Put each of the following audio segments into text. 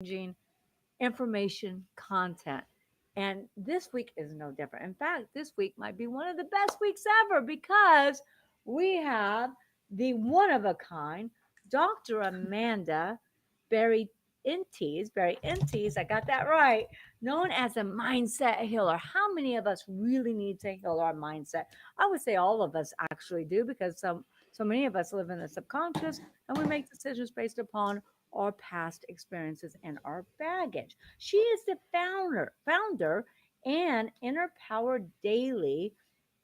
life-changing information content. And this week is no different. In fact, this week might be one of the best weeks ever because we have the one of a kind Dr. Amanda Barrientez, I got that right, known as a mindset healer. How many of us really need to heal our mindset? I would say all of us actually do because so many of us live in the subconscious and we make decisions based upon our past experiences and our baggage. She is the founder and Inner Power Daily,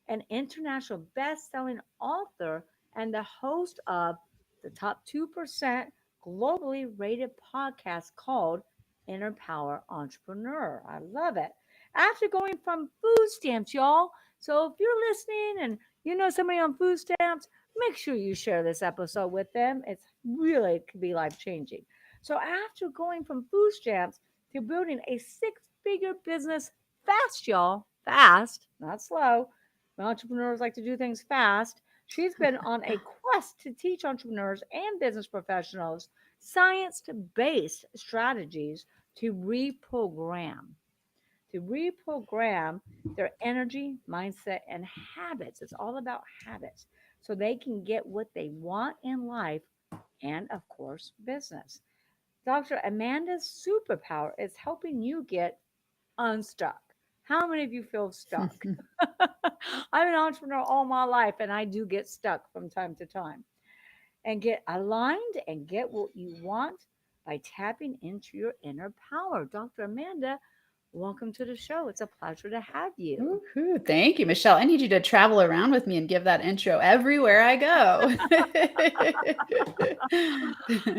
an international best-selling author and the host of the top 2% globally rated podcast called Inner Power Entrepreneur. I love it. After going from food stamps, y'all. So if you're listening and you know somebody on food stamps, make sure you share this episode with them. It's really it could be life changing. So after going from food stamps to building a six-figure business fast, y'all, fast, not slow. Entrepreneurs like to do things fast. She's been on a quest to teach entrepreneurs and business professionals science based strategies to reprogram their energy, mindset, and habits. It's all about habits so they can get what they want in life and, of course, business. Dr. Amanda's superpower is helping you get unstuck. How many of you feel stuck? I'm an entrepreneur all my life and I do get stuck from time to time. And get aligned and get what you want by tapping into your inner power. Dr. Amanda, welcome to the show. It's a pleasure to have you. Woohoo. Thank you, Michelle. I need you to travel around with me and give that intro everywhere I go.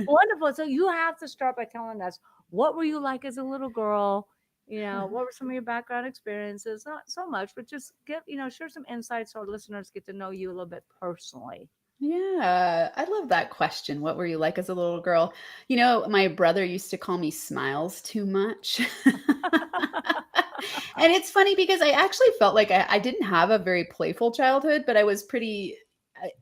Wonderful. So you have to start by telling us what were you like as a little girl? What were some of your background experiences? Not so much, but just share some insights so our listeners get to know you a little bit personally. Yeah, I love that question. What were you like as a little girl? My brother used to call me Smiles too much. And it's funny because I actually felt like I didn't have a very playful childhood, but I was pretty.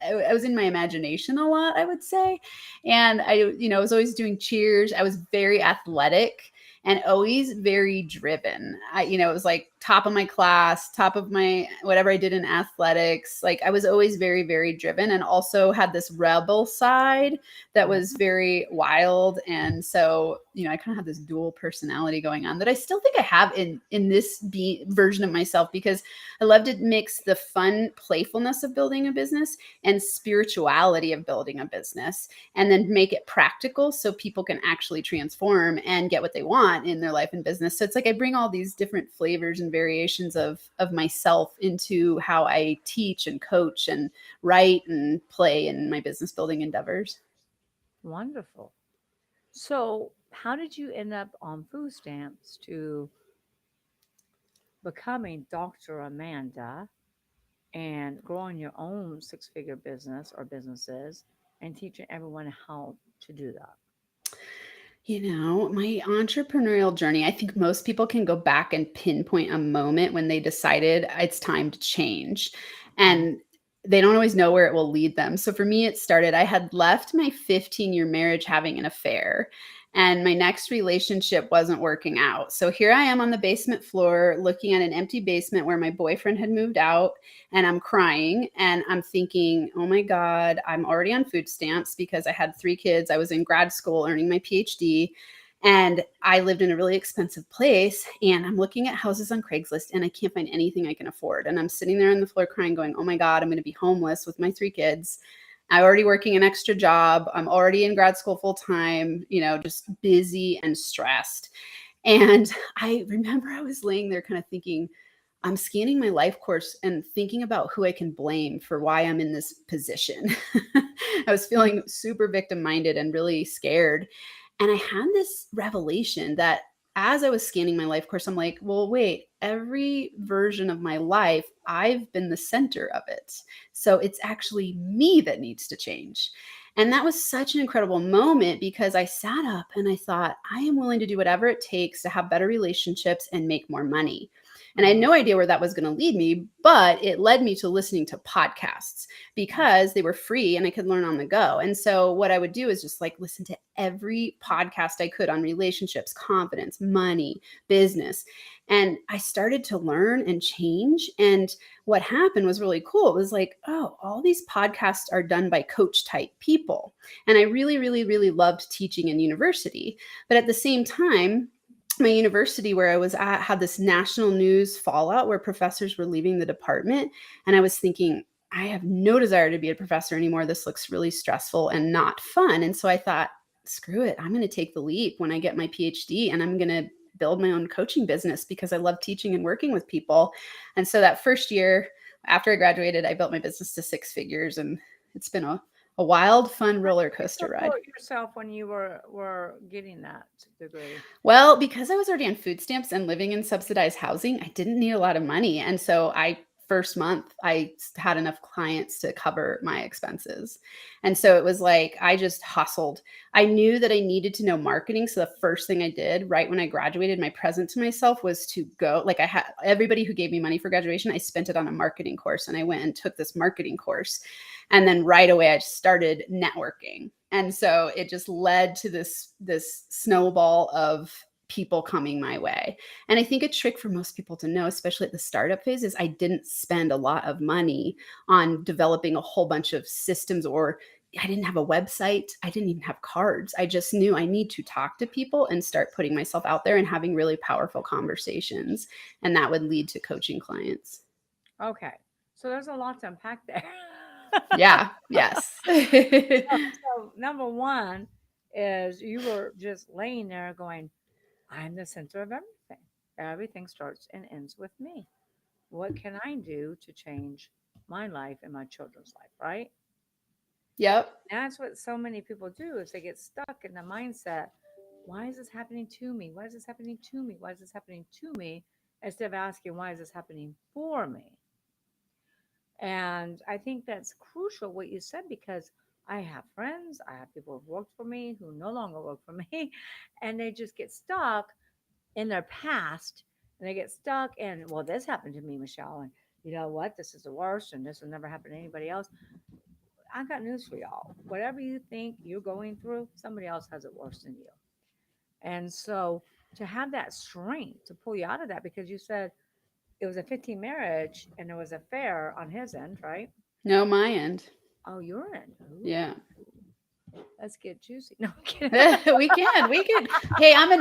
I was in my imagination a lot, I would say. And I was always doing cheers. I was very athletic and always very driven. It was like top of my class, top of my whatever I did in athletics. Like I was always very, very driven and also had this rebel side that Yeah. was very wild. And so, I kind of had this dual personality going on that I still think I have in this version of myself because I love to mix the fun playfulness of building a business and spirituality of building a business and then make it practical so people can actually transform and get what they want in their life and business. So it's like I bring all these different flavors and variations of myself into how I teach and coach and write and play in my business building endeavors. Wonderful. So, how did you end up on food stamps to becoming Dr. Amanda and growing your own six-figure business or businesses and teaching everyone how to do that? My entrepreneurial journey, I think most people can go back and pinpoint a moment when they decided it's time to change. Mhm. And they don't always know where it will lead them. So for me, it started, I had left my 15-year marriage having an affair, and my next relationship wasn't working out. So here I am on the basement floor looking at an empty basement where my boyfriend had moved out, and I'm crying and I'm thinking, oh my God, I'm already on food stamps because I had 3 kids. I was in grad school earning my PhD. And I lived in a really expensive place, and I'm looking at houses on Craigslist and I can't find anything I can afford. And I'm sitting there on the floor crying, going, oh my God, I'm going to be homeless with my 3 kids. I'm already working an extra job. I'm already in grad school full time, just busy and stressed. And I remember I was laying there kind of thinking, I'm scanning my life course and thinking about who I can blame for why I'm in this position. I was feeling super victim minded and really scared. And I had this revelation that as I was scanning my life course, I'm like, well, wait, every version of my life, I've been the center of it. So it's actually me that needs to change. And that was such an incredible moment because I sat up and I thought, I am willing to do whatever it takes to have better relationships and make more money. And I had Uh-huh. no idea where that was going to lead me, but it led me to listening to podcasts because they were free and I could learn on the go. And so what I would do is just like listen to every podcast I could on relationships, confidence, money, business. And I started to learn and change. And what happened was really cool. It was like, oh, all these podcasts are done by coach type people. And I really, really, really loved teaching in university. But at the same time, my university where I was at had this national news fallout where professors were leaving the department. And I was thinking, I have no desire to be a professor anymore. This looks really stressful and not fun. And so I thought, screw it. I'm going to take the leap when I get my PhD and I'm going to build my own coaching business because I love teaching and working with people. And so that first year after I graduated, I built my business to 6 figures, and it's been a wild, fun How did roller you coaster ride. support yourself when you were getting that degree? Well, because I was already on food stamps and living in subsidized housing, I didn't need a lot of money. And so first month, I had enough clients to cover my expenses. And so it was like, I just hustled. I knew that I needed to know marketing. So the first thing I did right when I graduated, my present to myself was to go, like I had everybody who gave me money for graduation, I spent it on a marketing course. And I went and took this marketing course. And then right away, I started networking. And so it just led to this snowball of people coming my way. And I think a trick for most people to know, especially at the startup phase, is I didn't spend a lot of money on developing a whole bunch of systems, or I didn't have a website. I didn't even have cards. I just knew I need to talk to people and start putting myself out there and having really powerful conversations. And that would lead to coaching clients. Okay. So there's a lot to unpack there. Yeah. Yes. So number one is you were just laying there going, I'm the center of everything. Everything starts and ends with me. What can I do to change my life and my children's life, right? Yep. That's what so many people do is they get stuck in the mindset, why is this happening to me? Why is this happening to me? Why is this happening to me? Instead of asking, why is this happening for me? And I think that's crucial what you said because I have friends, I have people who've worked for me who no longer work for me, and they just get stuck in their past and they get stuck in, well, this happened to me, Michelle, and you know what? This is the worst, and this will never happen to anybody else. I got news for y'all. Whatever you think you're going through, somebody else has it worse than you. And so to have that strength to pull you out of that, because you said it was a 15 marriage and there was a affair on his end, right? No, my end. Oh, you're in. Ooh, Yeah. let's get juicy. No, I'm kidding. we can. Hey, I am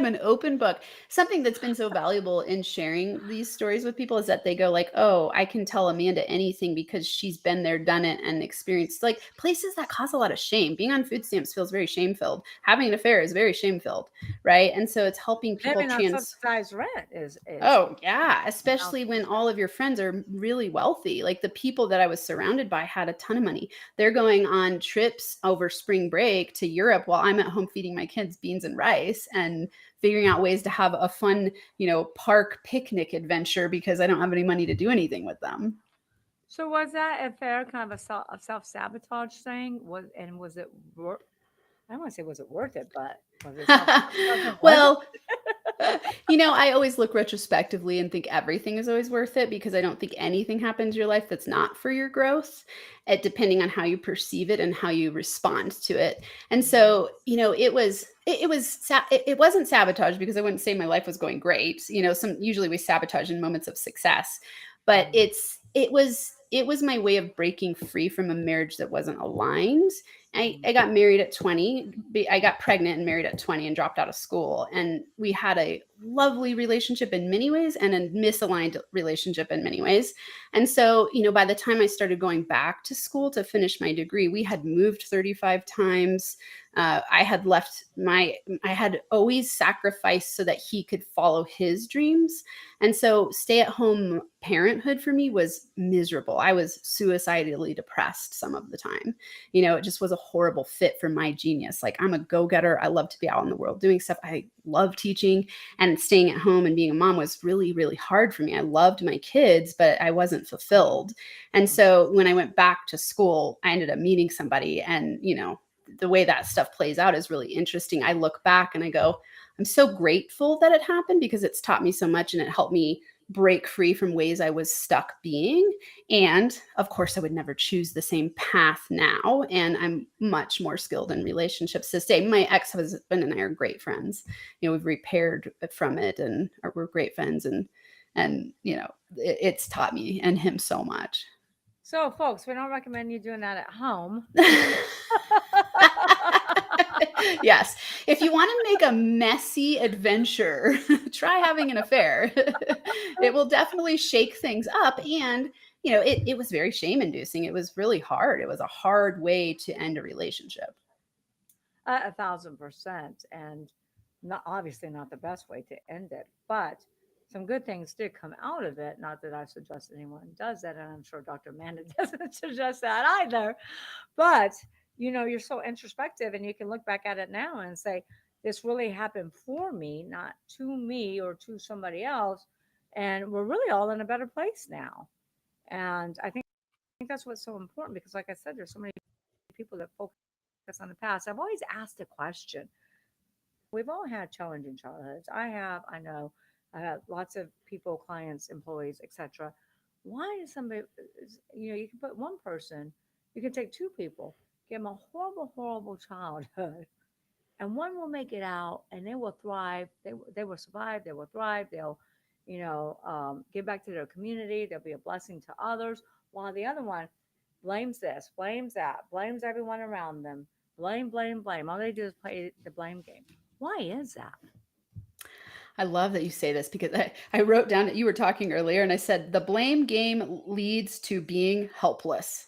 an open book. Something that's been so valuable in sharing these stories with people is that they go like, oh, I can tell Amanda anything because she's been there, done it, and experienced like places that cause a lot of shame. Being on food stamps feels very shame filled. Having an affair is very shame filled, right? And so it's helping people Living on subsidized rent is Oh, yeah, especially when all of your friends are really wealthy. Like the people that I was surrounded by had a ton of money. They're going on trips over spring break to Europe while I'm at home feeding my kids beans and rice and figuring out ways to have a fun, park picnic adventure because I don't have any money to do anything with them. so was that affair kind of a self sabotage thing? Was it worth? I don't want to say was it worth it, but was it self sabotage? Was it? Well, I always look retrospectively and think everything is always worth it because I don't think anything happens in your life that's not for your growth, depending on how you perceive it and how you respond to it. And so, it wasn't sabotage because I wouldn't say my life was going great. Usually we sabotage in moments of success, but Mhm. it was my way of breaking free from a marriage that wasn't aligned. I, Mhm. I got married at 20. I got pregnant and married at 20 and dropped out of school. And we had a lovely relationship in many ways and a misaligned relationship in many ways. And so, by the time I started going back to school to finish my degree, we had moved 35 times. I had always sacrificed so that he could follow his dreams. And so stay at home parenthood for me was miserable. I was suicidally depressed some of the time. It just was a horrible fit for my genius. Like I'm a go-getter. I love to be out in the world doing stuff. I love teaching, and staying at home and being a mom was really, really hard for me. I loved my kids, but I wasn't fulfilled. And so when I went back to school, I ended up meeting somebody and, the way that stuff plays out is really interesting. I look back and I go, I'm so grateful that it happened because it's taught me so much and it helped me break free from ways I was stuck being. And of course, I would never choose the same path now. And I'm much more skilled in relationships to stay. My ex-husband and I are great friends. We've repaired from it and we're great friends. And it's taught me and him so much. So, folks, we don't recommend you doing that at home. Yes. If you want to make a messy adventure, try having an affair. It will definitely shake things up. And, it was very shame inducing. It was really hard. It was a hard way to end a relationship. 1,000%. And not obviously not the best way to end it, but some good things did come out of it. Not that I suggest anyone does that, and I'm sure Dr. Amanda doesn't suggest that either. But you're so introspective, and you can look back at it now and say, "This really happened for me, not to me or to somebody else." And we're really all in a better place now. And I think that's what's so important because, like I said, there's so many people that focus on the past. I've always asked a question. We've all had challenging childhoods. I know, I have lots of people, clients, employees, etc. Why is somebody, you can put one person, you can take two people, give them a horrible, horrible childhood, and one will make it out and they will thrive. They will survive. They will thrive. They'll, give back to their community. They'll be a blessing to others, while the other one blames this, blames that, blames everyone around them. Blame, blame, blame. All they do is play the blame game. Why is that? I love that you say this because I wrote down that you were talking earlier and I said, the blame game leads to being helpless.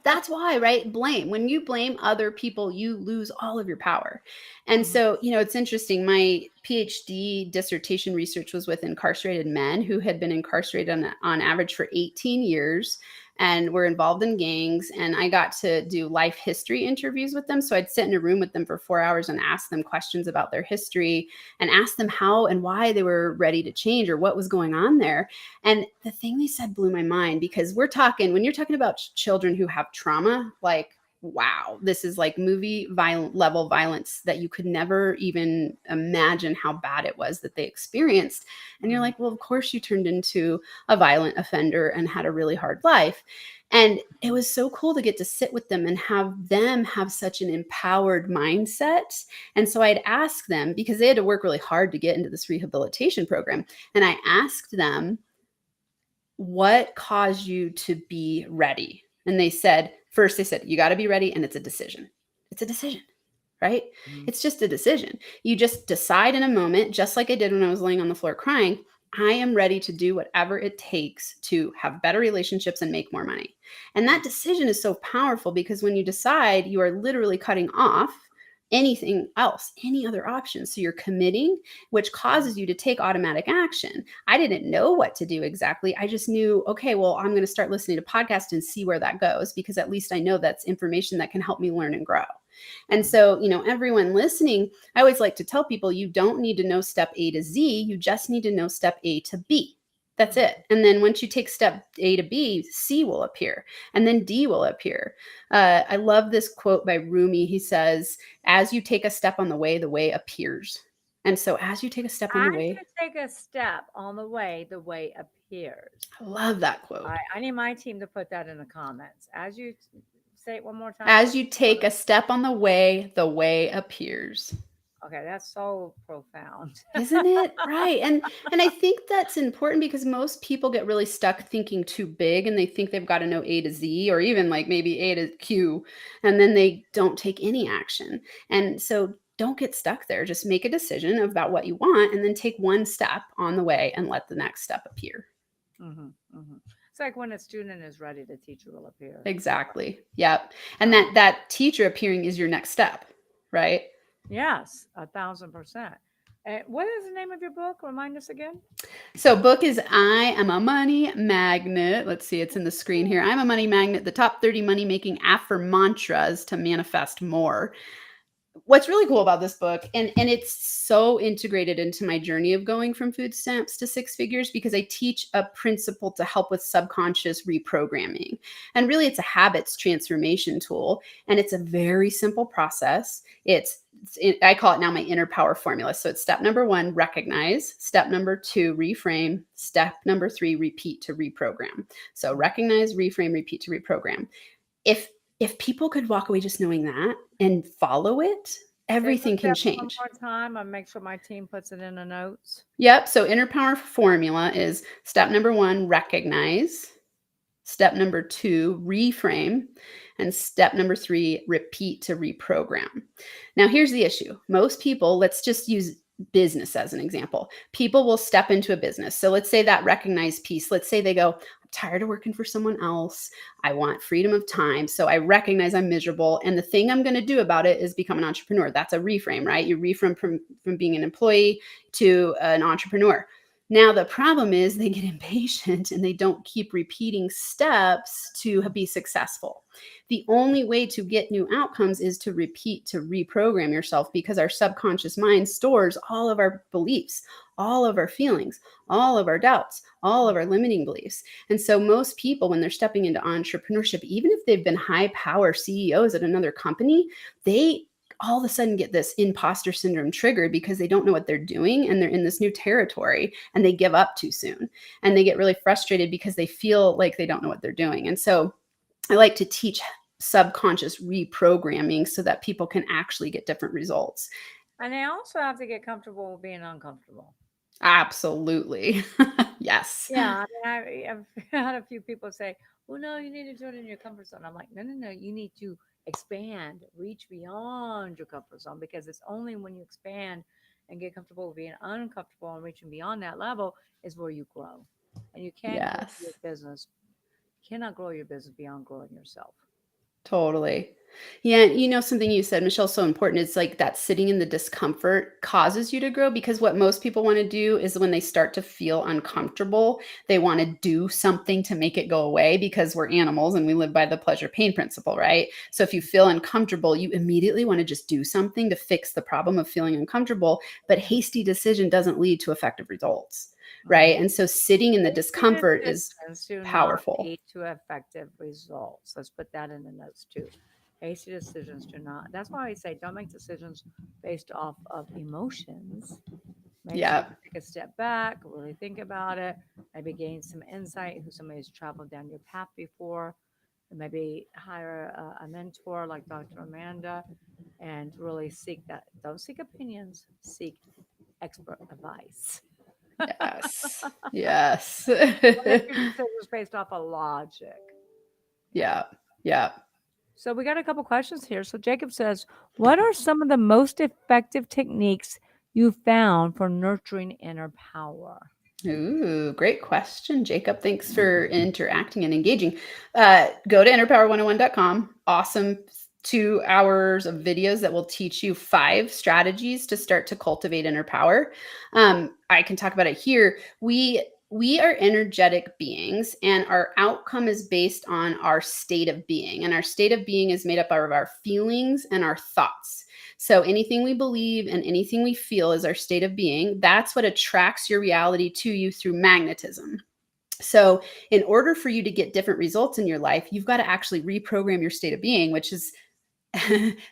That's why, right? Blame. When you blame other people, you lose all of your power. And so, it's interesting. My PhD dissertation research was with incarcerated men who had been incarcerated on average for 18 years and were involved in gangs. And I got to do life history interviews with them. So I'd sit in a room with them for 4 hours and ask them questions about their history and ask them how and why they were ready to change or what was going on there. And the thing they said blew my mind because when you're talking about children who have trauma, like, wow, this is like movie level violence that you could never even imagine how bad it was that they experienced. And you're like, well, of course you turned into a violent offender and had a really hard life. And it was so cool to get to sit with them and have them have such an empowered mindset. And so I'd ask them, because they had to work really hard to get into this rehabilitation program. And I asked them, what caused you to be ready? And they said, you got to be ready. And it's a decision. It's a decision, right? It's just a decision. You just decide in a moment, just like I did when I was laying on the floor crying, I am ready to do whatever it takes to have better relationships and make more money. And that decision is so powerful because when you decide, you are literally cutting off anything else, any other options. So you're committing, which causes you to take automatic action. I didn't know what to do exactly. I just knew, okay, well, I'm going to start listening to podcasts and see where that goes, because at least I know that's information that can help me learn and grow. And so, everyone listening, I always like to tell people, you don't need to know step A to Z. You just need to know step A to B. That's it. And then once you take step A to B, C will appear, and then D will appear. I love this quote by Rumi. He says, as you take a step on the way appears. And so as you take a step on the way. As you take a step on the way appears. I love that quote. I need my team to put that in the comments. As you say it one more time. As you take a step on the way appears. Okay, that's so profound. Isn't it? Right. And I think that's important because most people get really stuck thinking too big and they think they've got to know A to Z or even like maybe A to Q, and then they don't take any action. And so don't get stuck there. Just make a decision about what you want and then take one step on the way and let the next step appear. It's like when a student is ready, the teacher will appear. Exactly. Yep. And that teacher appearing is your next step, right? Yes, 1,000%. What is the name of your book? Remind us again. So book is I Am a Money Magnet. Let's see, it's in the screen here. I'm a Money Magnet, the top 30 money-making mantras to manifest more. what's really cool about this book, and it's so integrated into my journey of going from food stamps to six figures, because I teach a principle to help with subconscious reprogramming. And really, it's a habits transformation tool. And it's a very simple process. I call it now my inner power formula. So it's step number 1, recognize. Step number 2, reframe. Step number 3, repeat to reprogram. So recognize, reframe, repeat to reprogram. If people could walk away just knowing that and follow it, Say those everything can steps one change. more time. I'll make sure my team puts it in the notes. Yep. So inner power formula is step number 1, recognize. Step number 2, reframe. And step number 3, repeat to reprogram. Now, here's the issue. Most people, let's just use business as an example. People will step into a business. So let's say that recognize piece, let's say they go, I'm tired of working for someone else. I want freedom of time. So I recognize I'm miserable. And the thing I'm going to do about it is become an entrepreneur. That's a reframe, right? You reframe from being an employee to an entrepreneur. Now, the problem is they get impatient and they don't keep repeating steps to be successful. The only way to get new outcomes is to repeat, to reprogram yourself, because our subconscious mind stores all of our beliefs, all of our feelings, all of our doubts, all of our limiting beliefs. And so most people, when they're stepping into entrepreneurship, even if they've been high power CEOs at another company, they all of a sudden get this imposter syndrome triggered because they don't know what they're doing and they're in this new territory and they give up too soon. And they get really frustrated because they feel like they don't know what they're doing. And so I like to teach subconscious reprogramming so that people can actually get different results. And they also have to get comfortable with being uncomfortable. Absolutely. Yes. Yeah, I've had a few people say, "Well, no, you need to do it in your comfort zone." I'm like, "No, no, no. You need to expand, reach beyond your comfort zone, because it's only when you expand and get comfortable with being uncomfortable and reaching beyond that level is where you grow. And you can't grow your Yes. business, cannot grow your business beyond growing yourself." Totally. Yeah, something you said, Michelle, so important. It's like that sitting in the discomfort causes you to grow, because what most people want to do is when they start to feel uncomfortable, they want to do something to make it go away, because we're animals and we live by the pleasure pain principle, right? So if you feel uncomfortable, you immediately want to just do something to fix the problem of feeling uncomfortable, but hasty decision doesn't lead to effective results, Mhm. right? And so sitting in the Hasty discomfort is decisions do not powerful. lead to effective results. Let's put that in the notes too. Hasty decisions do not. That's why I say don't make decisions based off of emotions. Make sure Yeah. you take a step back, really think about it, maybe gain some insight who somebody who's traveled down your path before, and maybe hire a mentor like Dr. Amanda and really seek that. Don't seek opinions, seek expert advice. Yes. Yes. Make your decisions based off of logic. Yeah. Yeah. So we got a couple questions here. So Jacob says, "What are some of the most effective techniques you found for nurturing inner power?" Ooh, great question, Jacob. Thanks for interacting and engaging. Go to innerpower101.com. Awesome 2 hours of videos that will teach you 5 strategies to start to cultivate inner power. I can talk about it here. We are energetic beings, and our outcome is based on our state of being. And our state of being is made up of our feelings and our thoughts. So anything we believe and anything we feel is our state of being. That's what attracts your reality to you through magnetism. So, in order for you to get different results in your life, you've got to actually reprogram your state of being, which is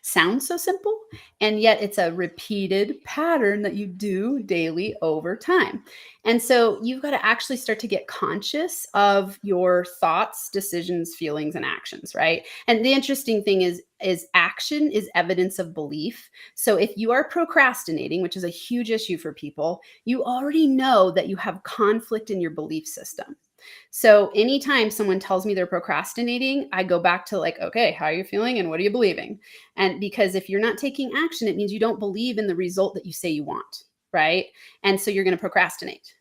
sounds so simple, and yet it's a repeated pattern that you do daily over time. And so you've got to actually start to get conscious of your thoughts, decisions, feelings, and actions, right? And the interesting thing is action is evidence of belief. So if you are procrastinating, which is a huge issue for people, you already know that you have conflict in your belief system. So anytime someone tells me they're procrastinating, I go back to like, okay, how are you feeling and what are you believing? And because if you're not taking action, it means you don't believe in the result that you say you want, right? And so you're going to procrastinate.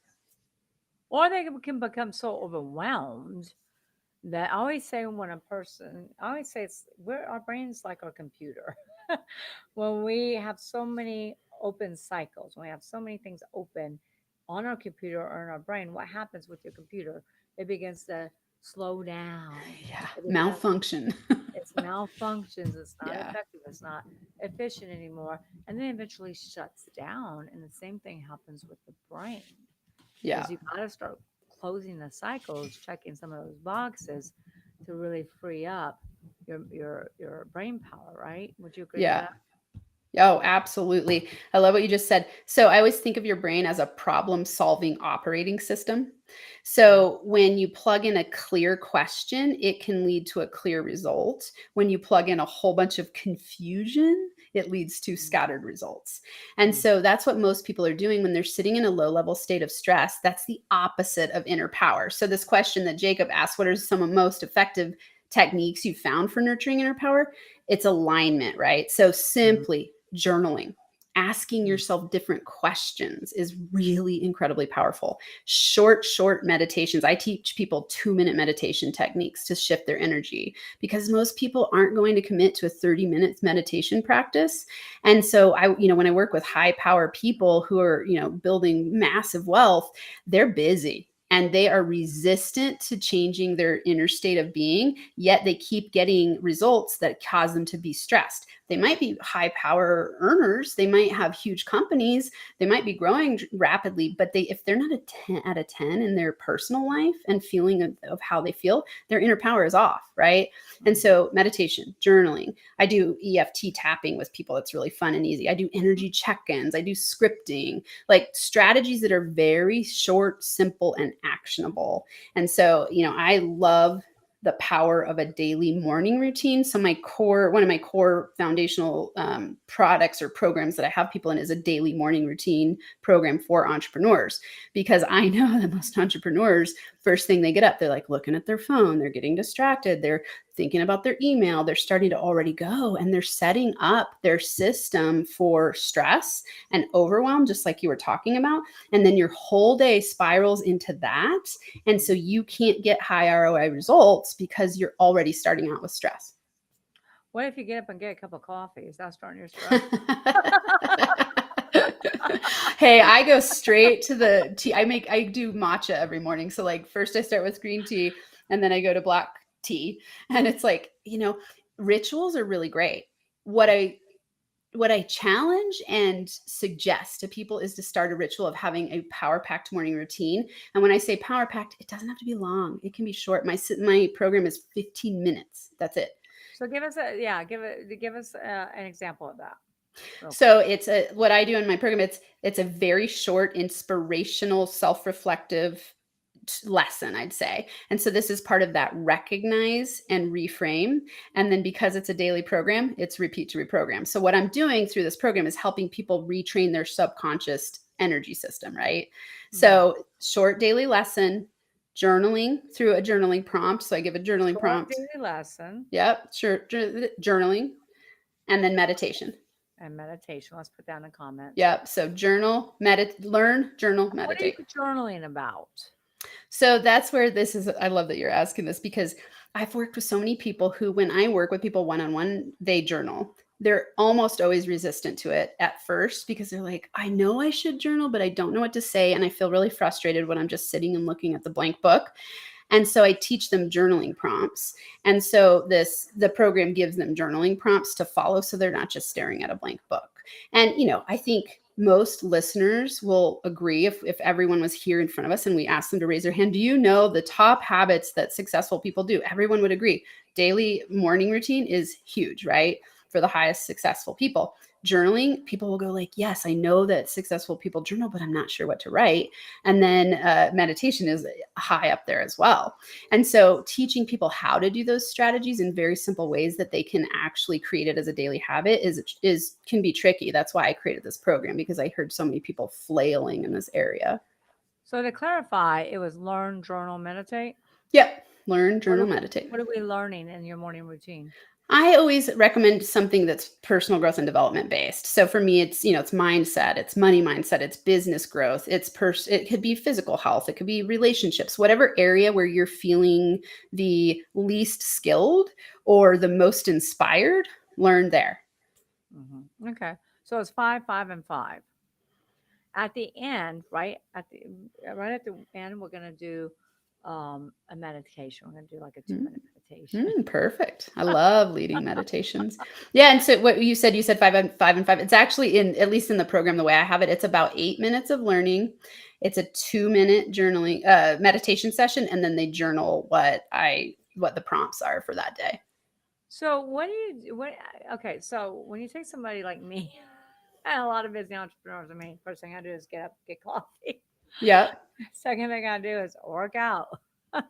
Or they can become so overwhelmed that I always say when a person, I always say our brain's like our computer. When we have so many open cycles, when we have so many things open on our computer or in our brain, what happens with your computer? It begins to slow down. Yeah, It becomes malfunction. It's malfunctions, it's not Yeah. effective, it's not efficient anymore, and then eventually shuts down. And the same thing happens with the brain. Yeah. Is you got to start closing the cycles, checking some of those boxes to really free up your brain power, right? Would you agree with Yeah. that? Oh, absolutely. I love what you just said. So I always think of your brain as a problem-solving operating system. Yeah. So when you plug in a clear question, it can lead to a clear result. When you plug in a whole bunch of confusion, it leads to scattered results. And Mm-hmm. so that's what most people are doing when they're sitting in a low-level state of stress. That's the opposite of inner power. So this question that Jacob asked, what are some of most effective techniques you found for nurturing inner power? It's alignment, right? So simply journaling, asking yourself different questions is really incredibly powerful. Short meditations. I teach people 2-minute meditation techniques to shift their energy because most people aren't going to commit to a 30 minutes meditation practice. And so when I work with high power people who are, building massive wealth, they're busy and they are resistant to changing their inner state of being, yet they keep getting results that cause them to be stressed. They might be high power earners, they might have huge companies, they might be growing rapidly, but if they're not a 10 out of 10 in their personal life and feeling of how they feel, their inner power is off, right? And Mm-hmm. so meditation, journaling, I do EFT tapping with people. It's really fun and easy. I do energy check-ins, I do scripting, like strategies that are very short, simple, and actionable. And so, I love the power of a daily morning routine. So one of my core foundational products or programs that I have people in is a daily morning routine program for entrepreneurs, because I know that most entrepreneurs, first thing they get up, they're like looking at their phone, they're getting distracted, they're thinking about their email, they're starting to already go, and they're setting up their system for stress and overwhelm, just like you were talking about. And then your whole day spirals into that. And so you can't get high ROI results because you're already starting out with stress. What if you get up and get a cup of coffee? Is that starting your stress? Hey, I go straight to the tea. I do matcha every morning. So like first I start with green tea and then I go to black tea. And it's like, rituals are really great. What I challenge and suggest to people is to start a ritual of having a power packed morning routine. And when I say power packed, it doesn't have to be long. It can be short. My program is 15 minutes. That's it. So give us an example of that real quick. So what I do in my program. It's a very short, inspirational, self-reflective lesson, I'd say. And so this is part of that recognize and reframe. And then because it's a daily program, it's repeat to reprogram. So what I'm doing through this program is helping people retrain their subconscious energy system, right? Mhm. So short daily lesson, journaling through a journaling prompt. So I give a journaling Short prompt. daily lesson Yep, sure. Journaling and then meditation. and meditation. Let's put down in the comments. Yep. So learn, journal, What are you meditate. journaling about? So that's where I love that you're asking this, because I've worked with so many people who, when I work with people one on one, they journal. They're almost always resistant to it at first because they're like, I know I should journal, but I don't know what to say. And I feel really frustrated when I'm just sitting and looking at the blank book. And so I teach them journaling prompts. And so the program gives them journaling prompts to follow so they're not just staring at a blank book. And I think most listeners will agree, if everyone was here in front of us and we asked them to raise their hand, do you know the top habits that successful people do? Everyone would agree. Daily morning routine is huge, right? For the highest successful people. Journaling, people will go like, yes, I know that successful people journal, but I'm not sure what to write. And then meditation is high up there as well. And so teaching people how to do those strategies in very simple ways that they can actually create it as a daily habit is can be tricky. That's why I created this program, because I heard so many people flailing in this area. So to clarify, it was learn, journal, meditate. Yep. Learn, What journal, are we meditate. what are we learning in your morning routine? I always recommend something that's personal growth and development based. So for me, it's mindset, it's money mindset, it's business growth, it could be physical health, it could be relationships, whatever area where you're feeling the least skilled or the most inspired, learn there. Okay. So it's five, five, and five. At the end, right at the end, we're gonna do a meditation. We're gonna do like a Mhm. 2 minute meditation. Perfect. I love leading meditations. Yeah. And so what you said 5 and 5. It's actually at least in the program, the way I have it, it's about 8 minutes of learning. It's a 2-minute journaling, meditation session. And then they journal what the prompts are for that day. So what do okay, so when you take somebody like me and a lot of busy entrepreneurs, I mean, first thing I do is get up, get coffee. Yep. Second thing I do is work out. Third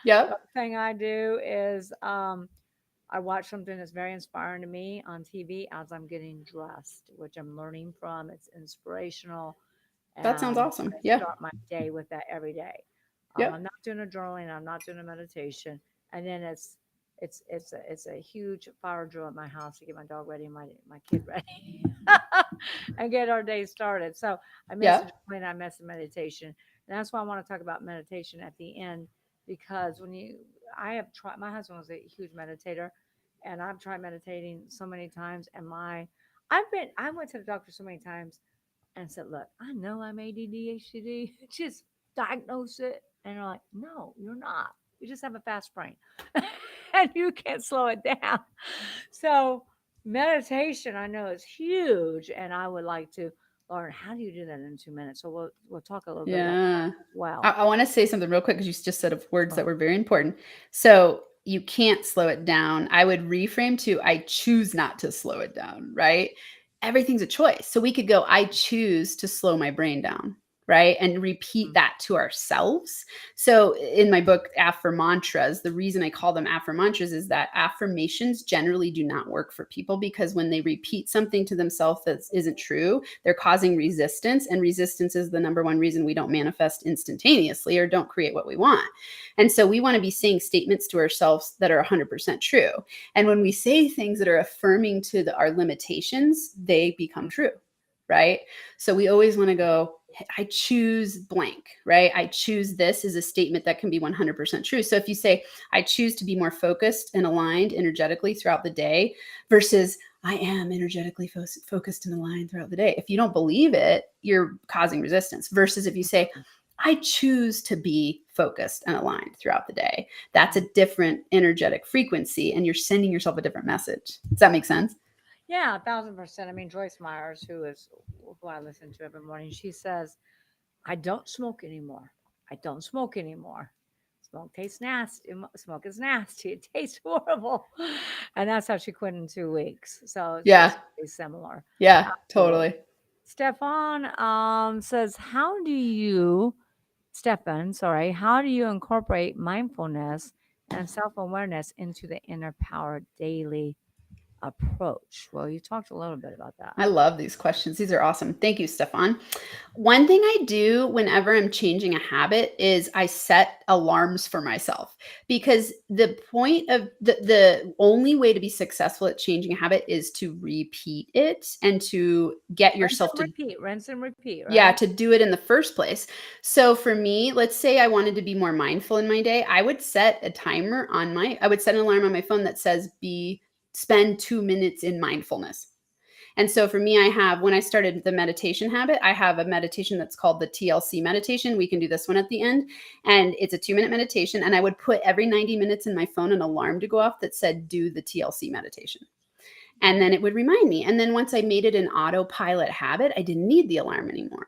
Yep. thing I do is I watch something that's very inspiring to me on TV as I'm getting dressed, which I'm learning from. It's inspirational, That sounds and awesome. I Yeah. start my day with that every day. I'm Yep. not doing a journaling, I'm not doing a meditation, and then it's a huge fire drill at my house to get my dog ready and my kid ready and get our day started. So I miss the Yep. journaling, I miss the meditation, and that's why I want to talk about meditation at the end because I have tried. My husband was a huge meditator, and I've tried meditating so many times, and I went to the doctor so many times and said, "Look, I know I'm ADD, HDD. Just diagnose it." And they're like, "No, you're not. You just have a fast brain, and you can't slow it down." So meditation, I know, is huge, and I would like to learn how do you do that in 2 minutes. So we'll talk a little bit about Yeah. that as well. I want to say something real quick because you just said of words that Oh, were very important. So you can't slow it down. I would reframe to I choose not to slow it down, right? Everything's a choice. So we could go, I choose to slow my brain down, right? And repeat mm, that to ourselves. So in my book, Affirmantras, the reason I call them affirmantras is that affirmations generally do not work for people because when they repeat something to themselves that isn't true, they're causing resistance. And resistance is the number one reason we don't manifest instantaneously or don't create what we want. And so we want to be saying statements to ourselves that are 100% true. And when we say things that are affirming to our limitations, they become true, right? So we always want to go, I choose blank, right? I choose this is a statement that can be 100% true. So if you say, I choose to be more focused and aligned energetically throughout the day versus I am energetically focused and aligned throughout the day. If you don't believe it, you're causing resistance. Versus if you say, I choose to be focused and aligned throughout the day, that's a different energetic frequency and you're sending yourself a different message. Does that make sense? yeah, 1,000%. I mean, Joyce Myers, who I listen to every morning, she says, "I don't smoke anymore. I don't smoke anymore. Smoke tastes nasty. Smoke is nasty. It tastes horrible." And that's how she quit in 2 weeks. So it's Yeah. very similar. Yeah, Absolutely. totally. Stefan says, Stefan, sorry, how do you incorporate mindfulness and self awareness into the inner power daily approach? Well, you talked a little bit about that. I love these questions. These are awesome. Thank you, Stefan. One thing I do whenever I'm changing a habit is I set alarms for myself because the point of the only way to be successful at changing a habit is to repeat it and to get yourself to Rinse and repeat, yeah, right? to do it in the first place. So for me, let's say I wanted to be more mindful in my day, I would set a timer on I would set an alarm on my phone that says spend 2 minutes in mindfulness. And so for me, when I started the meditation habit, I have a meditation that's called the TLC meditation. We can do this one at the end. And it's a 2-minute meditation. And I would put every 90 minutes in my phone an alarm to go off that said, do the TLC meditation. And then it would remind me. And then once I made it an autopilot habit, I didn't need the alarm anymore.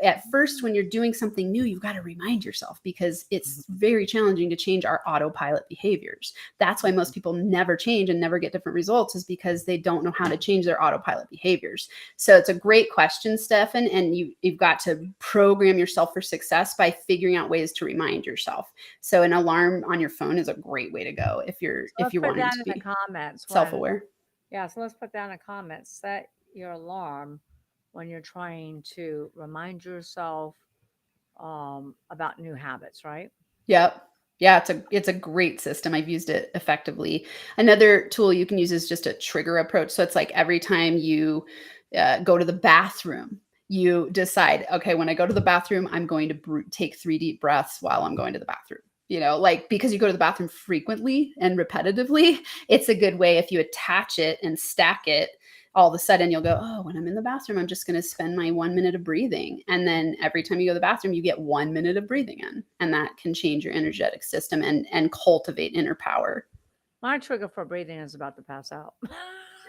At first, when you're doing something new, you've got to remind yourself because it's very challenging to change our autopilot behaviors. That's why most people never change and never get different results is because they don't know how to change their autopilot behaviors. So it's a great question, Stefan, and you've got to program yourself for success by figuring out ways to remind yourself. So an alarm on your phone is a great way to go if So you're let's put wanting that to in the be comments self-aware. yeah, so let's put that in the comments. Set your alarm when you're trying to remind yourself about new habits, right? Yep. Yeah, it's a great system. I've used it effectively. Another tool you can use is just a trigger approach. So it's like every time you go to the bathroom, you decide, okay, when I go to the bathroom, I'm going to take 3 deep breaths while I'm going to the bathroom. Like because you go to the bathroom frequently and repetitively, it's a good way if you attach it and stack it all of a sudden you'll go, oh, when I'm in the bathroom, I'm just going to spend my 1 minute of breathing. And then every time you go to the bathroom, you get 1 minute of breathing in. And that can change your energetic system and cultivate inner power. My trigger for breathing is about to pass out.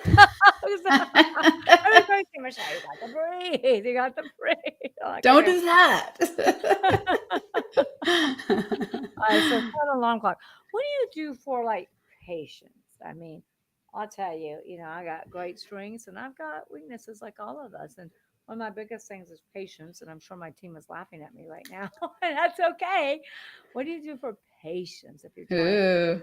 Everybody's saying, Michelle, you got to breathe. You got to breathe. I'm like, Don't okay. do that. All right, so set an alarm clock. What do you do for like patience? I mean, I'll tell you, I got great strengths and I've got weaknesses like all of us. And one of my biggest things is patience. And I'm sure my team is laughing at me right now. And that's okay. What do you do for patience if you're trying? Ooh.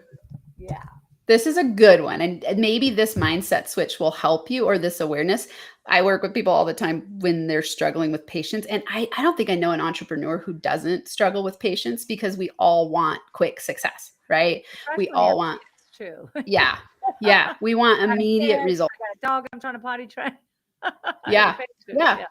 Yeah. This is a good one. And maybe this mindset switch will help you, or this awareness. I work with people all the time when they're struggling with patience. And I don't think I know an entrepreneur who doesn't struggle with patience, because we all want quick success, right? Especially We when you have all want, kids too. yeah, yeah. We want I got immediate kids, results. I got a dog I'm trying to potty train. I need Yeah, patience. yeah. Yeah.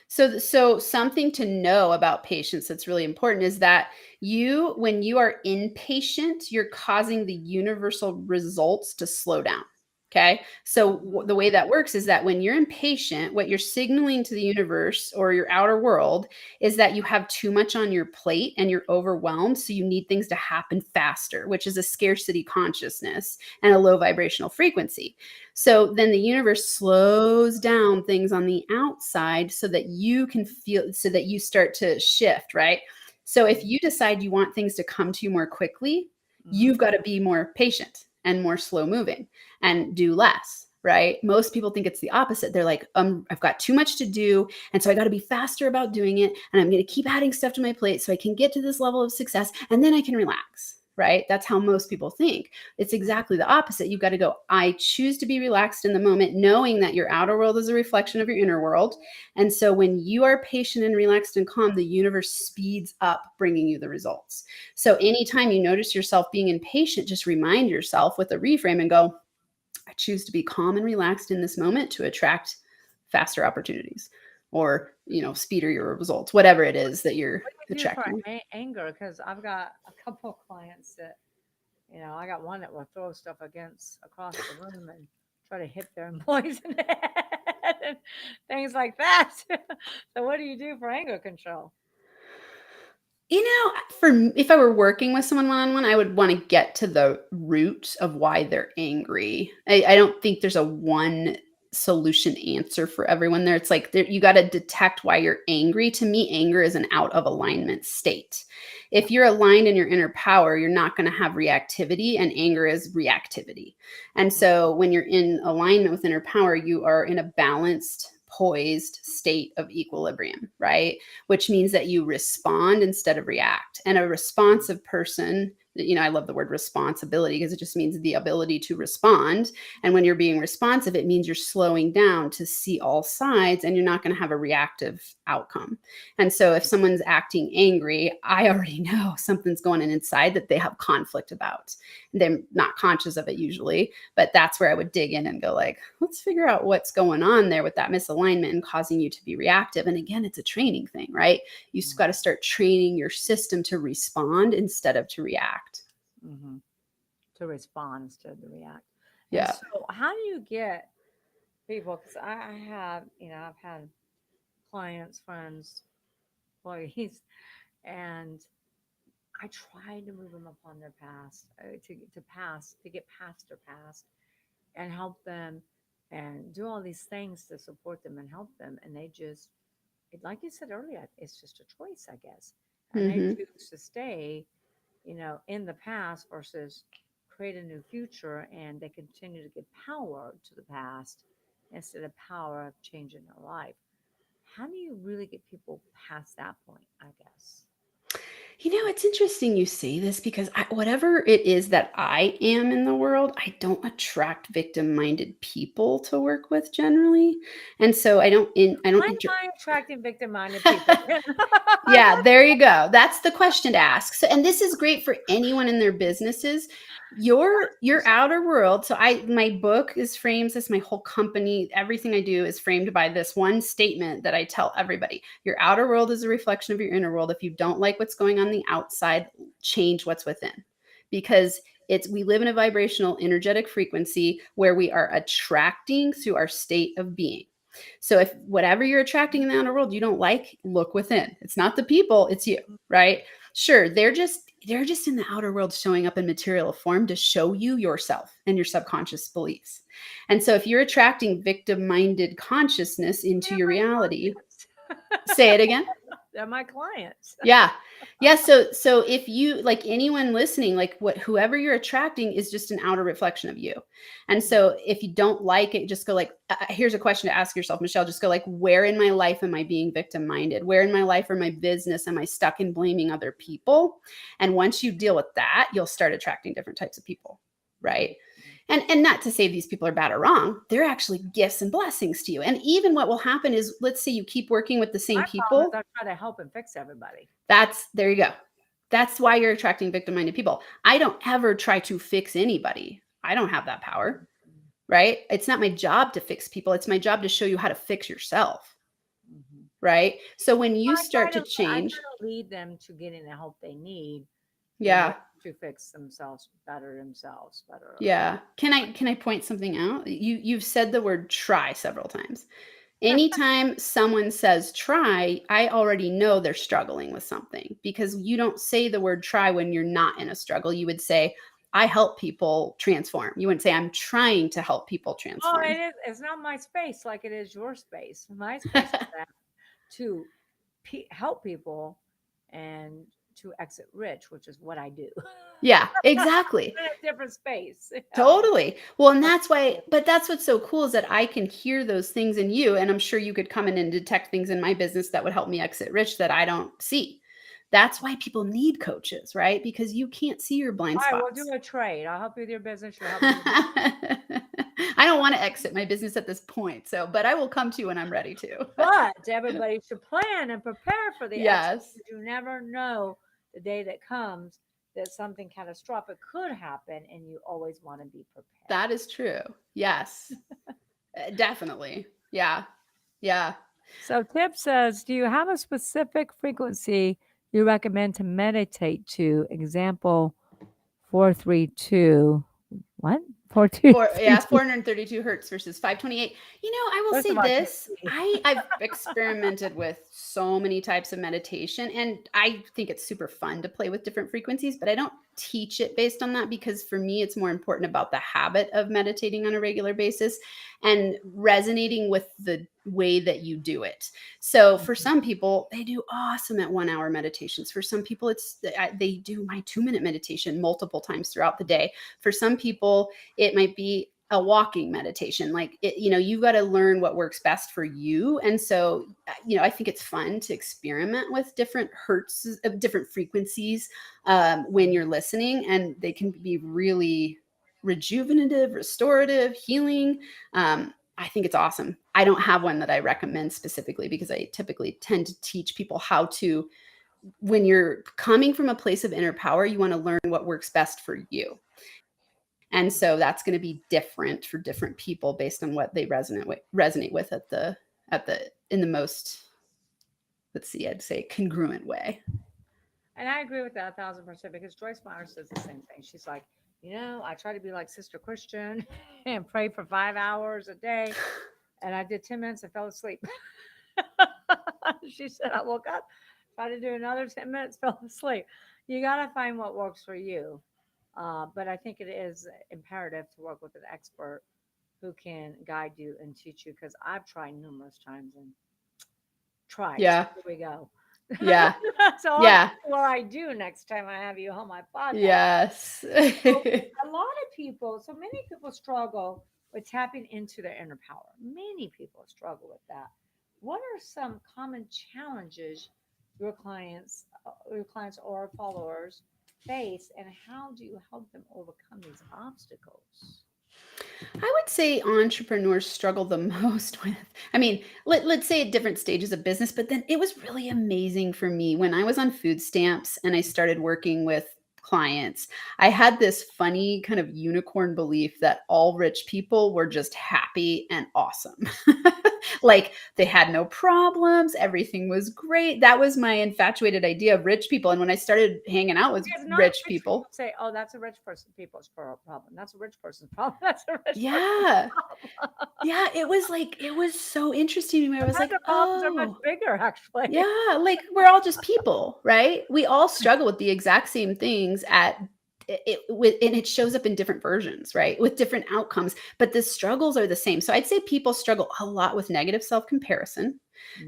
So something to know about patience that's really important is that when you are impatient, you're causing the universal results to slow down. Okay. So Mhm. the way that works is that when you're impatient, what you're signaling to the universe or your outer world is that you have too much on your plate and you're overwhelmed. So you need things to happen faster, which is a scarcity consciousness and a low vibrational frequency. So then the universe slows down things on the outside so that you can feel, so that you start to shift, right? So if you decide you want things to come to you more quickly, Mhm. you've got to be more patient and more slow moving and do less, right? Most people think it's the opposite. They're like, I've got too much to do. And so I got to be faster about doing it. And I'm going to keep adding stuff to my plate so I can get to this level of success and then I can relax, right? That's how most people think. It's exactly the opposite. You've got to go, I choose to be relaxed in the moment, knowing that your outer world is a reflection of your inner world. And so when you are patient and relaxed and calm, the universe speeds up bringing you the results. So anytime you notice yourself being impatient, just remind yourself with a reframe and go, I choose to be calm and relaxed in this moment to attract faster opportunities, or, speedier your results, whatever it is that you're What do you do for attracting. anger? Because I've got a couple of clients that, I got one that will throw stuff against across the room and try to hit their employees in the head and things like that. So, what do you do for anger control? If I were working with someone one-on-one, I would want to get to the root of why they're angry. I don't think there's a one solution answer for everyone there. It's like you got to detect why you're angry. To me, anger is an out of alignment state. If you're aligned in your inner power, you're not going to have reactivity, and anger is reactivity. And so when you're in alignment with inner power, you are in a balanced, poised state of equilibrium, right? Which means that you respond instead of react. And a responsive person, I love the word responsibility because it just means the ability to respond. And when you're being responsive, it means you're slowing down to see all sides and you're not going to have a reactive outcome. And so if someone's acting angry, I already know something's going on inside that they have conflict about. They're not conscious of it usually, but that's where I would dig in and go like, let's figure out what's going on there with that misalignment and causing you to be reactive. And again, it's a training thing, right? You've got to start training your system to respond instead of to react. Mm-hmm. To respond instead of to react. And Yeah. so, how do you get people? Because I have, I've had clients, friends, employees, and I try to move them upon their past, to get past their past, and help them, and do all these things to support them and help them, and they just, like you said earlier, it's just a choice, I guess, and they Mm-hmm. choose to stay, in the past versus create a new future, and they continue to give power to the past instead of power of changing their life. How do you really get people past that point, I guess? It's interesting you say this because whatever it is that I am in the world, I don't attract victim-minded people to work with generally, and so I Why don't am I attracting victim-minded people? Yeah, there you go. That's the question to ask. So, and this is great for anyone in their businesses. Your outer world. So my book is frames this, my whole company, everything I do is framed by this one statement that I tell everybody. Your outer world is a reflection of your inner world. If you don't like what's going on the outside, change what's within. Because We live in a vibrational energetic frequency where we are attracting through our state of being. So if whatever you're attracting in the outer world you don't like, look within. It's not the people, it's you, right? Sure, they're just in the outer world showing up in material form to show you yourself and your subconscious beliefs. And so if you're attracting victim-minded consciousness into They're your my reality, clients. say it again. They're my clients. Yeah. Yeah. So if you, like, anyone listening, like whoever you're attracting is just an outer reflection of you. And so if you don't like it, just go like, here's a question to ask yourself, Michelle, just go like, where in my life am I being victim minded? Where in my life or my business am I stuck in blaming other people? And once you deal with that, you'll start attracting different types of people. Right. And not to say these people are bad or wrong, they're actually gifts and blessings to you. And even what will happen is, let's say you keep working with the same My problem is people. I try to help and fix everybody. There you go. That's why you're attracting victim-minded people. I don't ever try to fix anybody. I don't have that power, right? It's not my job to fix people. It's my job to show you how to fix yourself, Mhm. right? So when you I try start to to I try change, to lead them to getting the help they need in yeah, order to fix themselves better. yeah. Can I point something out? You've said the word try several times. Anytime someone says try, I already know they're struggling with something, because you don't say the word try when you're not in a struggle. You would say, I help people transform. You wouldn't say, I'm trying to help people Oh, transform. it's not my space like it is your space. My space is that to help people and to exit rich, which is what I do. Yeah, exactly. In a different space. Totally. Well, and That's that's why, but that's what's so cool is that I can hear those things in you. And I'm sure you could come in and detect things in my business that would help me exit rich that I don't see. That's why people need coaches, right? Because you can't see your blind all right, we'll do spots. a trade. I'll help you with your business. You help me with I don't want to exit my business at this point. So, but I will come to you when I'm ready to. but everybody should plan and prepare for the exit Yes, because you never know the day that comes that something catastrophic could happen and you always want to be prepared. that is true. Yes, definitely. Yeah. Yeah. So, Tip says, do you have a specific frequency you recommend to meditate to? Example 432. What? Yeah, 4232. 432 hertz versus 528. I will First say of all, I can't this. see. I've experimented with so many types of meditation, and I think it's super fun to play with different frequencies, but I don't teach it based on that, because for me, it's more important about the habit of meditating on a regular basis and resonating with the way that you do it. So for some people, they do awesome at 1 hour meditations. For some people, they do my 2 minute meditation multiple times throughout the day. For some people, it might be a walking meditation. Like you've got to learn what works best for you. And so, I think it's fun to experiment with different hertz of different frequencies when you're listening, and they can be really rejuvenative, restorative, healing. I think it's awesome. I don't have one that I recommend specifically, because I typically tend to teach people how to, when you're coming from a place of inner power, you want to learn what works best for you. And so that's going to be different for different people based on what they resonate with in the most, let's see, I'd say congruent way. And I agree with that 1,000% because Joyce Meyer says the same thing. She's like, I try to be like Sister Christian and pray for 5 hours a day. And I did 10 minutes and fell asleep. She said, I woke up, tried to do another 10 minutes, fell asleep. You got to find what works for you. But I think it is imperative to work with an expert who can guide you and teach you because I've tried numerous times and tried. So Yeah. here we go. Yeah. So what Yeah. will I do next time I have you on my podcast? Yes. So a lot of people, so many people struggle with tapping into their inner power. Many people struggle with that. What are some common challenges your clients or followers face, and how do you help them overcome these obstacles? I would say entrepreneurs struggle the most with, I mean, let's say at different stages of business, but then it was really amazing for me when I was on food stamps and I started working with clients. I had this funny kind of unicorn belief that all rich people were just happy and awesome. Like they had no problems. Everything was great. That was my infatuated idea of rich people. And when I started hanging out with Because rich non-rich people people, say, "Oh, that's a rich person people's problem. That's a rich person's problem. That's a rich person's yeah, problem." yeah, it was like, it was so interesting to me. I was Sometimes like, their problems are much oh, bigger, actually. yeah, like we're all just people, right? We all struggle with the exact same things at and it shows up in different versions, right? With different outcomes, but the struggles are the same. So I'd say people struggle a lot with negative self-comparison.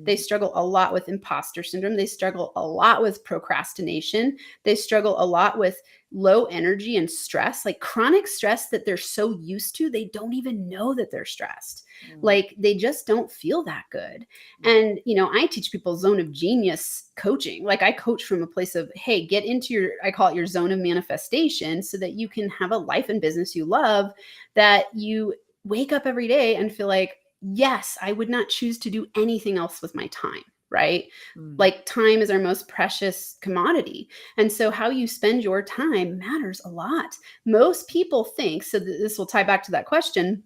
They Mhm, struggle a lot with imposter syndrome. They struggle a lot with procrastination. They struggle a lot with low energy and stress, like chronic stress that they're so used to, they don't even know that they're stressed. mhm, Like they just don't feel that good. mhm, And, I teach people zone of genius coaching. Like I coach from a place of, hey, get into your, I call it your zone of manifestation so that you can have a life and business you love, that you wake up every day and feel like, yes, I would not choose to do anything else with my time, right? mhm, Like time is our most precious commodity. And so how you spend your time matters a lot. Most people think, so this will tie back to that question.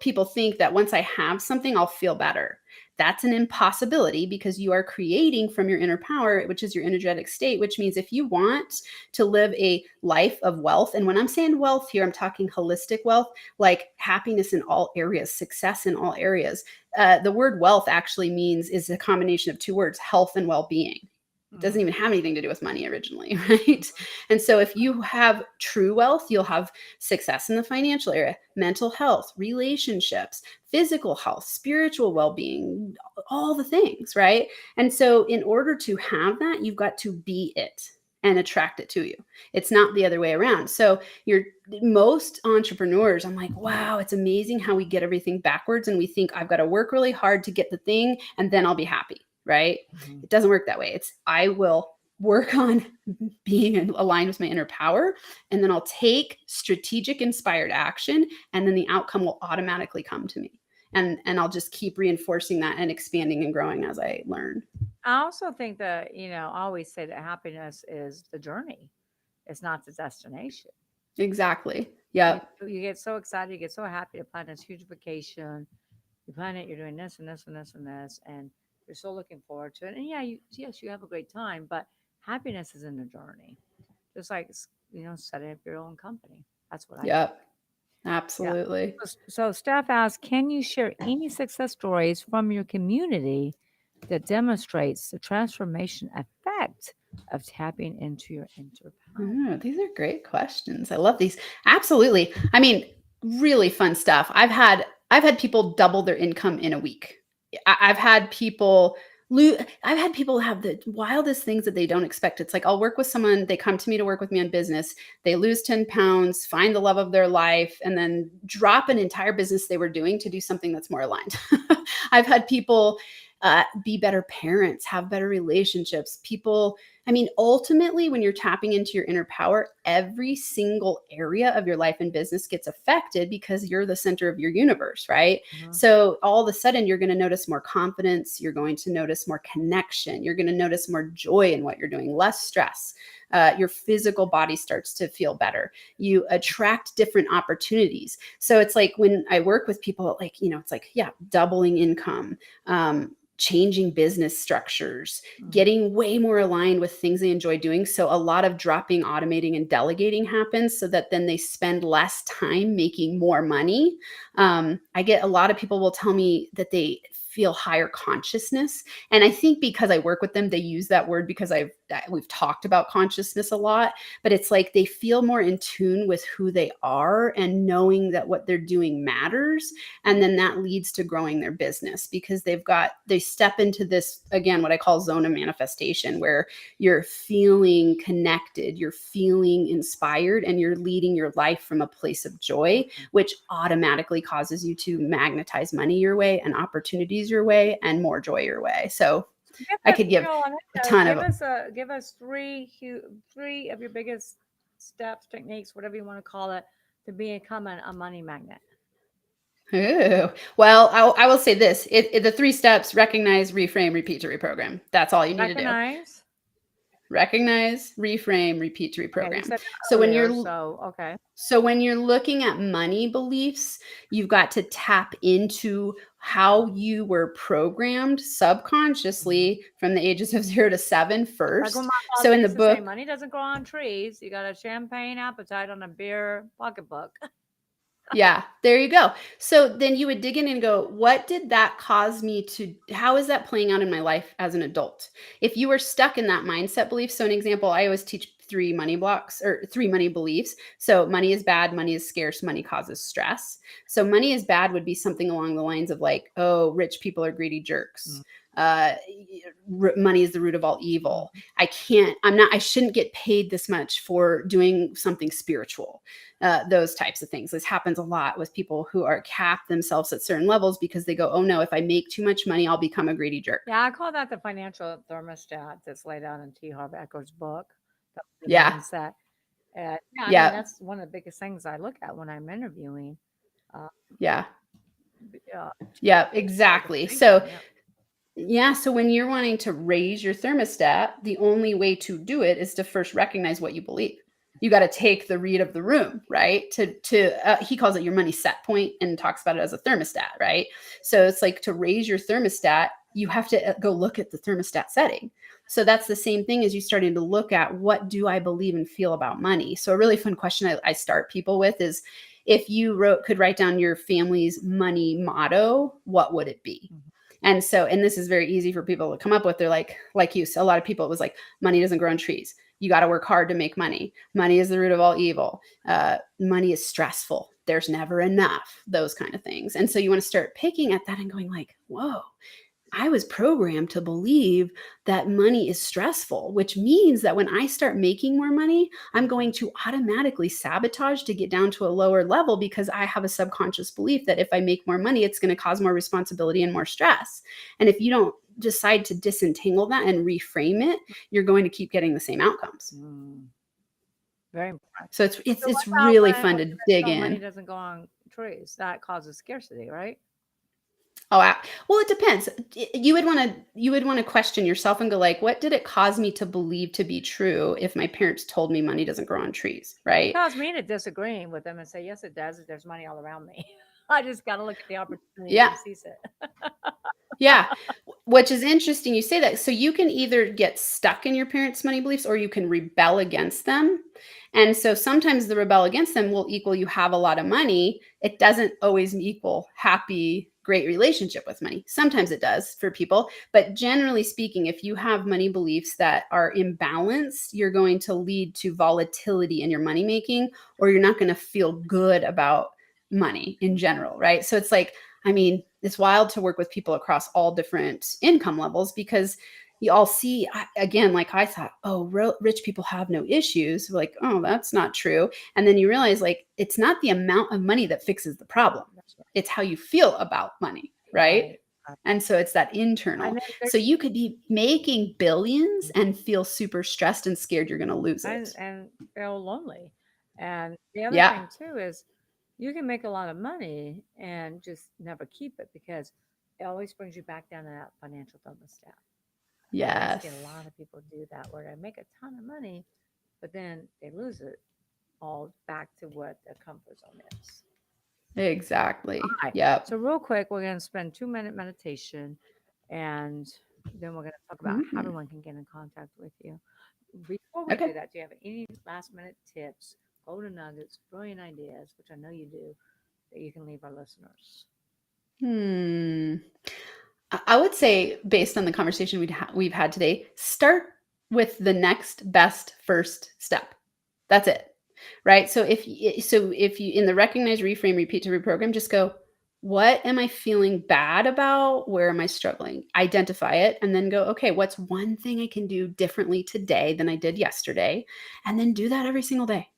People think that once I have something, I'll feel better. That's an impossibility because you are creating from your inner power, which is your energetic state, which means if you want to live a life of wealth, and when I'm saying wealth here, I'm talking holistic wealth, like happiness in all areas, success in all areas. The word wealth actually means is a combination of two words, health and well-being. It doesn't mhm, even have anything to do with money originally, right? And so if you have true wealth, you'll have success in the financial area, mental health, relationships, physical health, spiritual well-being, all the things, right? And so in order to have that, you've got to be it and attract it to you. It's not the other way around. So you're most entrepreneurs, I'm like, wow, it's amazing how we get everything backwards and we think I've got to work really hard to get the thing and then I'll be happy, right? mhm. It doesn't work that way. It's I will work on being aligned with my inner power and then I'll take strategic inspired action and then the outcome will automatically come to me. And I'll just keep reinforcing that and expanding and growing as I learn. I also think that, I always say that happiness is the journey. It's not the destination. Exactly. You Yep. you get so excited, you get so happy to plan this huge vacation. You plan it, you're doing this and this and this and this, and you're so looking forward to it. And yeah, yes, you have a great time, but happiness is in the journey. Just like setting up your own company. That's what I think. Yep. Yeah. Absolutely. So Steph asks, can you share any success stories from your community that demonstrates the transformation effect of tapping into your inner power? Oh, these are great questions. I love these. Absolutely. I mean, really fun stuff. I've had people double their income in a week. I've had people I've had people have the wildest things that they don't expect. It's like I'll work with someone, they come to me to work with me on business, they lose 10 pounds, find the love of their life, and then drop an entire business they were doing to do something that's more aligned. I've had people be better parents, have better relationships. People, I mean, ultimately, when you're tapping into your inner power, every single area of your life and business gets affected because you're the center of your universe, right? Mhm. So all of a sudden, you're going to notice more confidence. You're going to notice more connection. You're going to notice more joy in what you're doing, less stress. Your physical body starts to feel better. You attract different opportunities. So it's like when I work with people, like, it's like, yeah, doubling income, changing business structures, Mm. getting way more aligned with things they enjoy doing. So a lot of dropping, automating, and delegating happens so that then they spend less time making more money. I get a lot of people will tell me that they feel higher consciousness. And I think because I work with them, they use that word because we've talked about consciousness a lot, but it's like they feel more in tune with who they are and knowing that what they're doing matters. And then that leads to growing their business because they step into this, again, what I call zone of manifestation, where you're feeling connected, you're feeling inspired, and you're leading your life from a place of joy, which automatically causes you to magnetize money your way and opportunities your way and more joy your way. So Give I us, could give a Amanda, ton of. give us three of your biggest steps, techniques, whatever you want to call it, to become a money magnet. Ooh. Well, I will say this: the 3 steps: recognize, reframe, repeat to reprogram. That's all you need to do. Recognize. Recognize, reframe, repeat to Okay, you reprogram. said So that when earlier, you're so okay. so when you're looking at money beliefs, you've got to tap into how you were programmed Mhm. subconsciously from the ages of 0 to 7 Like when first. my So father in the used to say, book, "Money doesn't grow on trees. You got a champagne appetite on a beer pocketbook." yeah, there you go. So then you would dig in and go, what did that cause me to? How is that playing out in my life as an adult? If you were stuck in that mindset belief, so an example, I always teach 3 money blocks or 3 money beliefs. So money is bad, money is scarce, money causes stress. So money is bad would be something along the lines of like, oh, rich people are greedy jerks. Mm, Uh, money is the root of all evil. mhm. I shouldn't get paid this much for doing something spiritual. Those types of things. This happens a lot with people who are capped themselves at certain levels because they go, oh no, if I make too much money, I'll become a greedy jerk. Yeah, I call that the financial thermostat that's laid out in T. Harv Eker's book, The Yeah. Mindset. Yeah, I mean, Yeah. that's one of the biggest things I look at when I'm interviewing. Uh, Yeah. yeah, Yeah. positive Exactly. So, thinking. Yeah. yeah. So when you're wanting to raise your thermostat, the only way to do it is to first recognize what you believe. You got to take the read of the room, right? He calls it your money set point and talks about it as a thermostat, right? So it's like to raise your thermostat, you have to go look at the thermostat setting. So that's the same thing as you starting to look at what do I believe and feel about money. So a really fun question I start people with is if you could write down your family's money motto, what would it be? Mhm. And this is very easy for people to come up with. They're like you. So a lot of people, it was like, money doesn't grow on trees. You got to work hard to make money. Money is the root of all evil. Money is stressful. There's never enough, those kind of things. And so you want to start picking at that and going like, whoa, I was programmed to believe that money is stressful, which means that when I start making more money, I'm going to automatically sabotage to get down to a lower level because I have a subconscious belief that if I make more money, it's going to cause more responsibility and more stress. And if you don't decide to disentangle that and reframe it, you're going to keep getting the same outcomes. Mm, very important. So it's So what it's about really when fun to you dig mentioned money in. doesn't go on trees? That causes scarcity, right? Oh, well, it depends. You would want to question yourself and go like, what did it cause me to believe to be true if my parents told me money doesn't grow on trees, It right? caused me to disagreeing with them and say, yes, it does. There's money all around me. I just got to look at the opportunity Yeah. and seize it. Yeah. Which is interesting you say that. So you can either get stuck in your parents' money beliefs or you can rebel against them. And so sometimes the rebel against them will equal you have a lot of money. It doesn't always equal happy, great relationship with money. Sometimes it does for people. But generally speaking, if you have money beliefs that are imbalanced, you're going to lead to volatility in your money making, or you're not going to feel good about money in general, right? So it's like, I mean, it's wild to work with people across all different income levels because you all see, again, like I thought, oh, rich people have no issues. Like, oh, that's not true. And then you realize, like, it's not the amount of money that fixes the problem, That's it's how you feel about money, right? right. Right. And so it's that And internal. then So you could be making billions there's and feel super stressed and scared you're going to lose it. and feel lonely. And the other Yeah. thing too is you can make a lot of money and just never keep it because it always brings you back down to that financial thermostat. And I see a Yes. lot of people do that where they make a ton of money, but then they lose it all back to what their comfort zone is. All Exactly. right. Yep. So real quick, we're going to spend 2 minute meditation, and then we're going to talk about how Mhm. everyone can get in contact with you. Before we Okay. do that, do you have any last minute tips, golden nuggets, brilliant ideas, which I know you do, that you can leave our listeners? Hmm. I would say, based on the conversation we've had today, start with the next best first step. That's it, right? So if you in the recognize, reframe, repeat to reprogram, just go, what am I feeling bad about? Where am I struggling? Identify it, and then go, okay, what's one thing I can do differently today than I did yesterday, and then do that every single day.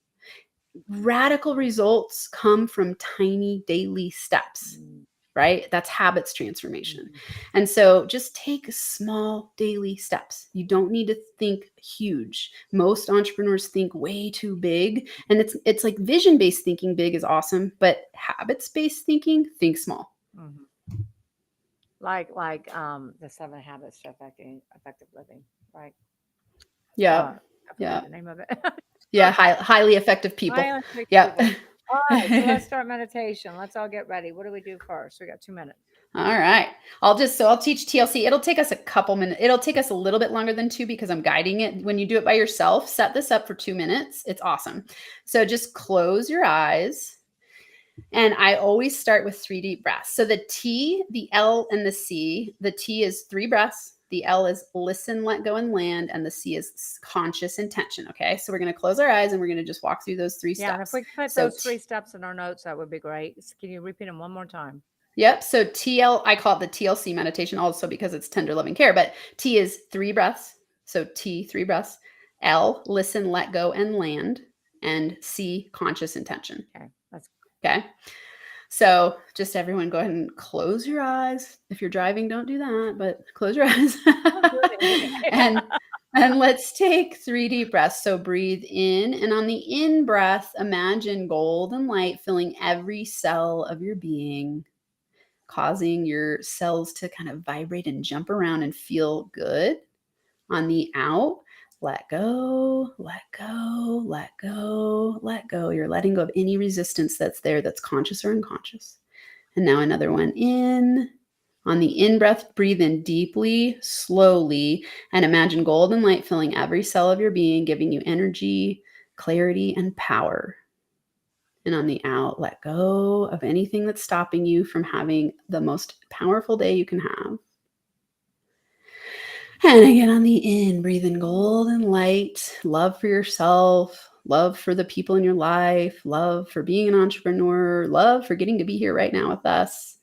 Radical results come from tiny daily steps, Mm, right? That's habits transformation. mhm. And so just take small daily steps. You don't need to think huge. Most entrepreneurs think way too big, and it's like vision-based thinking big is awesome, but habits-based thinking, think small. Mhm. Like the 7 habits to effective living, right? Yeah. I Yeah. forgot the name of it. Yeah. Highly effective people. Highly effective Yep. people. All right, so let's start meditation. Let's all get ready. What do we do first? We got 2 minutes. All right. I'll teach TLC. It'll take us a couple minutes. It'll take us a little bit longer than 2 because I'm guiding it. When you do it by yourself, set this up for 2 minutes. It's awesome. So just close your eyes. And I always start with 3 deep breaths. So the T, the L, and the C. The T is 3 breaths. The L is listen, let go, and land. And the C is conscious intention. Okay. So we're going to close our eyes and we're going to just walk through those 3 Yeah, and if steps. we put So those 3 steps in our notes, that would be great. Can you repeat them one more time? Yep. So TL, I call it the TLC meditation also because it's tender loving care, but T is 3 breaths. So T, 3 breaths. L, listen, let go, and land. And C, conscious intention. Okay, that's Okay. So just everyone go ahead and close your eyes. If you're driving, don't do that, but close your eyes. and and let's take 3 deep breaths. So breathe in, and on the in breath, imagine golden light filling every cell of your being, causing your cells to kind of vibrate and jump around and feel good. On the out, let go, let go, let go, let go. You're letting go of any resistance that's there that's conscious or unconscious. And now another one in. On the in breath, breathe in deeply, slowly, and imagine golden light filling every cell of your being, giving you energy, clarity, and power. And on the out, let go of anything that's stopping you from having the most powerful day you can have. And again, on the in, breathe in golden light, love for yourself, love for the people in your life, love for being an entrepreneur, love for getting to be here right now with us.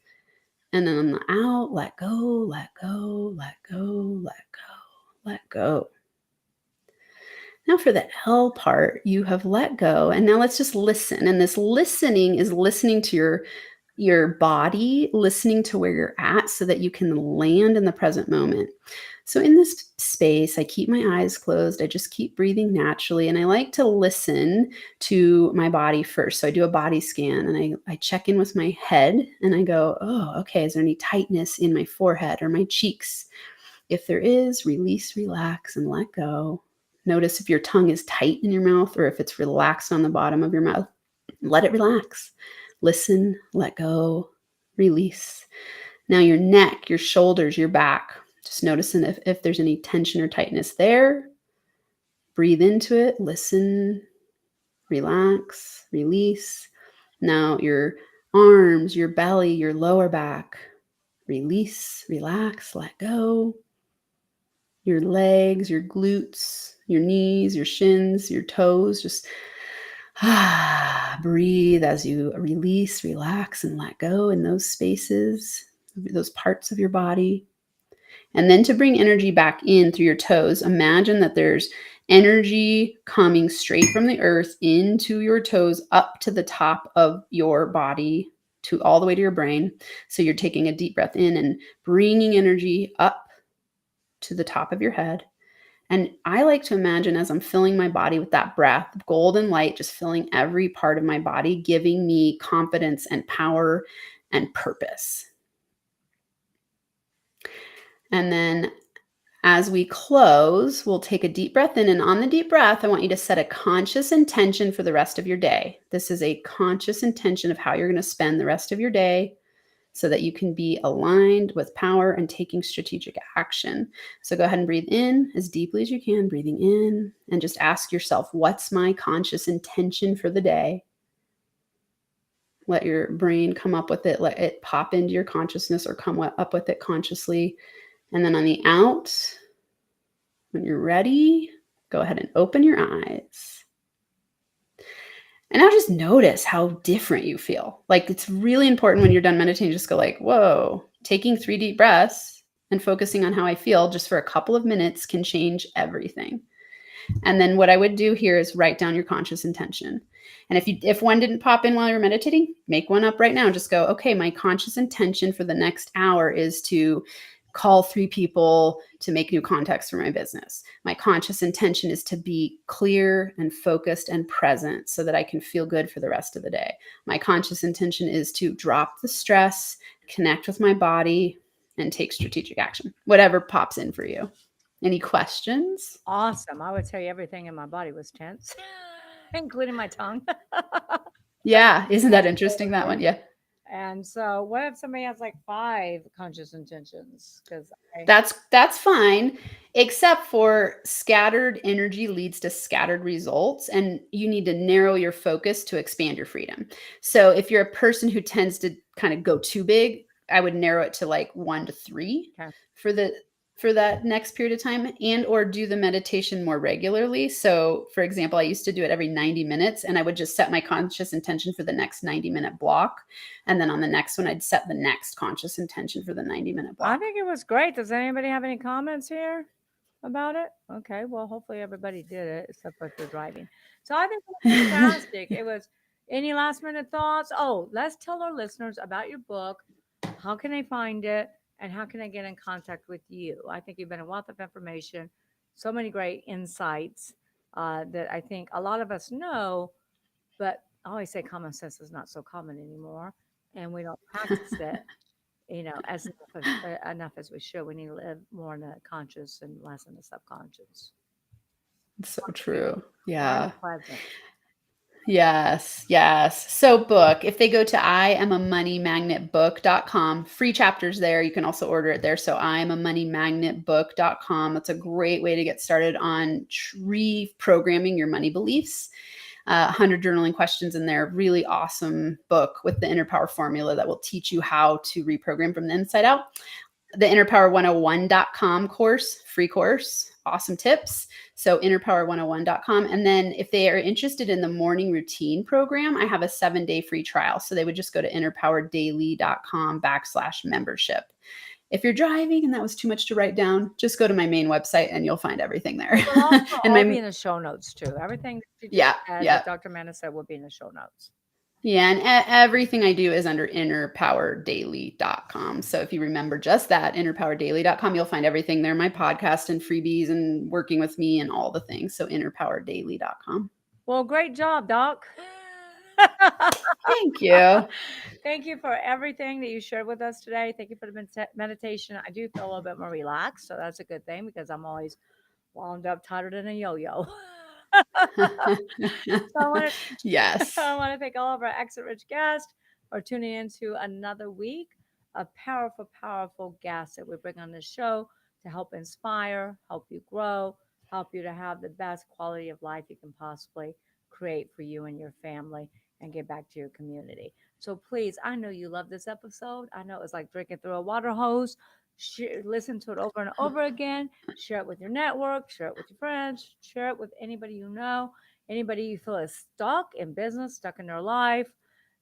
And then on the out, let go, let go, let go, let go, let go. Now for the L part, you have let go. And now let's just listen. And this listening is listening to your body, listening to where you're at so that you can land in the present moment. So in this space, I keep my eyes closed. I just keep breathing naturally. And I like to listen to my body first. So I do a body scan and I check in with my head and I go, oh, okay, is there any tightness in my forehead or my cheeks? If there is, release, relax, and let go. Notice if your tongue is tight in your mouth or if it's relaxed on the bottom of your mouth. Let it relax. Listen, let go, release. Now your neck, your shoulders, your back. Just noticing if there's any tension or tightness there. Breathe into it, listen, relax, release. Now your arms, your belly, your lower back. Release, relax, let go. Your legs, your glutes, your knees, your shins, your toes. Just breathe as you release, relax, and let go in those spaces, those parts of your body. And then to bring energy back in through your toes, imagine that there's energy coming straight from the earth into your toes up to the top of your body, to all the way to your brain. So you're taking a deep breath in and bringing energy up to the top of your head. And I like to imagine as I'm filling my body with that breath, golden light just filling every part of my body, giving me confidence and power and purpose. And then as we close, we'll take a deep breath in. And on the deep breath, I want you to set a conscious intention for the rest of your day. This is a conscious intention of how you're going to spend the rest of your day, so that you can be aligned with power and taking strategic action. So go ahead and breathe in as deeply as you can, breathing in, and just ask yourself, what's my conscious intention for the day? Let your brain come up with it, let it pop into your consciousness or come up with it consciously. And then on the out, when you're ready, go ahead and open your eyes. And now just notice how different you feel. Like, it's really important when you're done meditating, just go like, whoa, taking 3 deep breaths and focusing on how I feel just for a couple of minutes can change everything. And then what I would do here is write down your conscious intention. And if one didn't pop in while you're meditating, make one up right now. Just go, okay, my conscious intention for the next hour is to call 3 people to make new contacts for my business. My conscious intention is to be clear and focused and present so that I can feel good for the rest of the day. My conscious intention is to drop the stress, connect with my body, and take strategic action. Whatever pops in for you. Any questions? Awesome. I would tell you everything in my body was tense, including my tongue. Yeah, isn't that interesting, that one? Yeah. And so, what if somebody has like five conscious intentions? Because I, That's fine, except for scattered energy leads to scattered results, and you need to narrow your focus to expand your freedom. So if you're a person who tends to kind of go too big, I would narrow it to like 1 to 3 okay. for the for that next period of time, and or do the meditation more regularly. So for example, I used to do it every 90 minutes, and I would just set my conscious intention for the next 90-minute block, and then on the next one I'd set the next conscious intention for the 90-minute I block. think it was great. Does anybody have any comments here about it? Okay. Well, hopefully everybody did it, except for if you're driving. So I think it was fantastic. It was any last minute thoughts? Oh, let's tell our listeners about your book. How can they find it? And how can they get in contact with you? I think you've been a wealth of information, so many great insights that I think a lot of us know, but I always say common sense is not so common anymore, and we don't practice it, as enough as we should. We need to live more in the conscious and less in the subconscious. So You, true. more in the Yeah. present. Yes. Yes. So book, if they go to iamamoneymagnetbook.com, free chapters there. You can also order it there. So iamamoneymagnetbook.com. That's a great way to get started on reprogramming your money beliefs. 100 journaling questions in there. Really awesome book with the inner power formula that will teach you how to reprogram from the inside out. The innerpower101.com course, free course, awesome tips. So innerpower101.com. And then if they are interested in the morning routine program, I have a 7-day free trial. So they would just go to innerpowerdaily.com/membership. If you're driving and that was too much to write down, just go to my main website and you'll find everything there. It will also And all be my, in the show notes too. Everything that you just yeah, said, yeah. that Dr. Amanda said, will be in the show notes. Yeah, and everything I do is under innerpowerdaily.com. So if you remember just that, innerpowerdaily.com, you'll find everything there, my podcast and freebies and working with me and all the things. So innerpowerdaily.com. Well, great job, Doc. Thank you. Thank you for everything that you shared with us today. Thank you for the meditation. I do feel a little bit more relaxed, so that's a good thing because I'm always wound up tighter than a yo-yo. So I want to Yes. I want to thank all of our Exit Rich guests for tuning in to another week of powerful, powerful guests that we bring on this show to help inspire, help you grow, help you to have the best quality of life you can possibly create for you and your family and get back to your community. So please, I know you love this episode. I know it's like drinking through a water hose. Listen to it over and over again. Share it with your network, share it with your friends, share it with anybody you know. Anybody you feel is stuck in business, stuck in their life,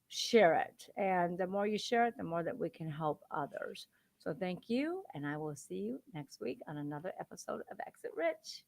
share it. And the more you share it, the more that we can help others. So thank you. And I will see you next week on another episode of Exit Rich.